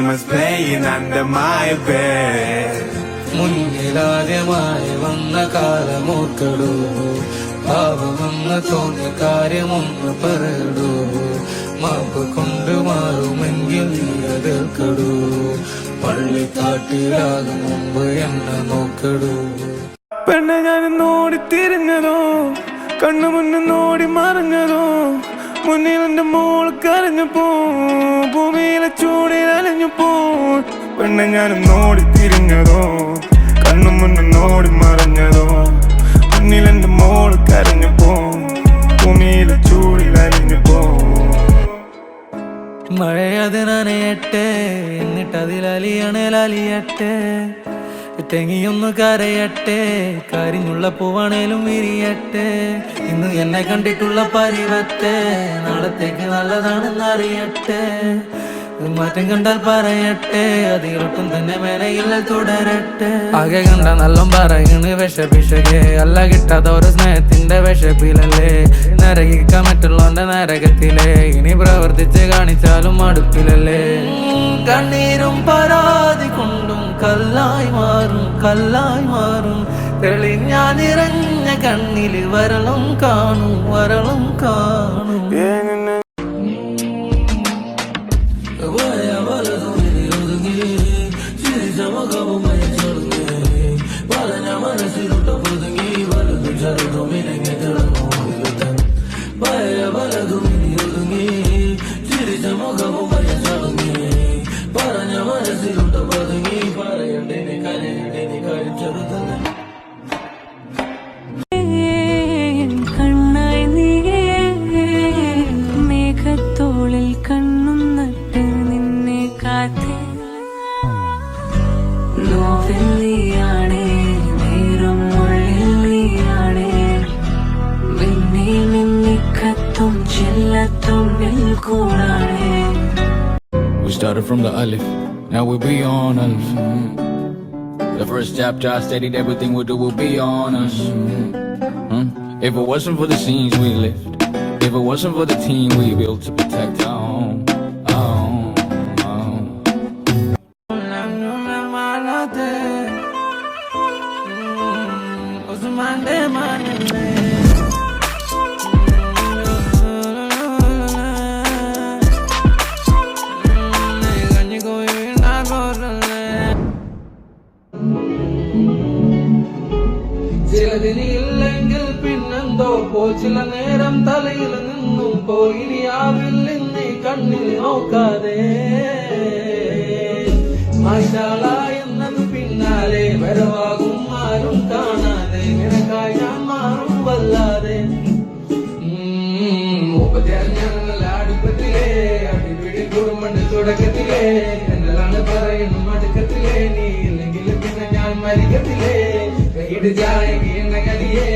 was playing under my bed. മുന്നിലാദ്യമായി വന്ന കാലമോർക്കടൂ, പാവമെന്ന് തോന്നിയ കാര്യമൊന്ന് പറയടൂ, മാപ്പ് കൊണ്ട് മാറുമെങ്കിൽ നീ എതിർക്കടൂ, പള്ളിക്കാട്ടിലാകും മുമ്പ് എന്നെ നോക്കടൂ. പെണ്ണെ ഞാൻ നോടി തിരിഞ്ഞതോ, കണ്ണു മുന്നിൽ നോടി മറിഞ്ഞതോ, മുന്നിൽ എന്റെ മോൾ കരഞ്ഞപ്പോ ഭൂമിയിലെ ചൂടിൽ അലഞ്ഞപ്പോ. പെണ്ണെ ഞാൻ നോടി തിരിഞ്ഞതോ, കണ്ണു മുന്നിൽ നോടി മറിഞ്ഞതോ, മുന്നിൽ എന്റെ മോൾ കരഞ്ഞപ്പോ ഭൂമിയിലെ ചൂടിൽ അലഞ്ഞപ്പോ. മഴയത് നനയട്ടെ, എന്നിട്ടതിലലിയണേലലിയട്ടെ, തെങ്ങിയൊന്നു കരയട്ടെ, കരിഞ്ഞുള്ള പൂവാണേലും വിരിയട്ടെ, ഇന്ന് എന്നെ കണ്ടിട്ടുള്ള പരിവത്തെ നാളത്തേക്ക് നല്ലതാണെന്നറിയട്ടെ, മാറ്റം കണ്ടാൽ പറയട്ടെ, അതിലൊട്ടും തന്നെ മേനയിൽ തുടരട്ടെ. ആകെ കണ്ട നല്ല പറയണ് വിഷപിഷകെ, അല്ല കിട്ടാത്ത ഒരു സ്നേഹത്തിന്റെ വിഷപ്പിലല്ലേ, നരകിക്കാൻ മറ്റുള്ളവന്റെ നരകത്തിലെ, ഇനി പ്രവർത്തിച്ച് കാണിച്ചാലും അടുപ്പിലല്ലേ. കണ്ണീരും പരാതി കൊണ്ടും കല്ലായി മാറും, കല്ലായി മാറും, തെളിഞ്ഞാ നിറഞ്ഞ കണ്ണില് വരളും കാണും, വരളും കാണും. കണ്ണായി നീയേ മേഘത്തോളിൽ കണ്ണും നട്ട് നിന്നെ കാത്തേ, നോവിൽ നീയാണേ, നേരം ഉള്ളിൽ നീയാണേ, മിന്നി മിന്നിക്കത്തും ചെല്ലത്തുമ്പിൽ കൂടാണേ. We started from the alif, now we're beyond alif. The first chapter I stated everything we do will be on us. If it wasn't for the scenes we lived, if it wasn't for the team we built to protect our home, our home, our home. ചിലതിനില്ലെങ്കിൽ പിന്നെന്തോ പോ, ചില നേരം തലയിൽ നിന്നും പോയി ആവിൽ നീ കണ്ണിൽ നോക്കാതെ, മൈശാള എന്നത് പിന്നാലെ വരവാകും ആരും കാണാതെ, നിനക്കായി ഞാൻ മാറും വല്ലാതെ. അടുപ്പത്തിലെ അടിപിടി കുടുംബന്റെ തുടക്കത്തിലെ എന്നലാണ് പറയുന്നു മടുക്കത്തിലെ, നീ ഇല്ലെങ്കിൽ പിന്നെ ഞാൻ മരിക്കത്തില്ലേ, കൈയിട്ട് ചായ എണ്ണ കലിയേ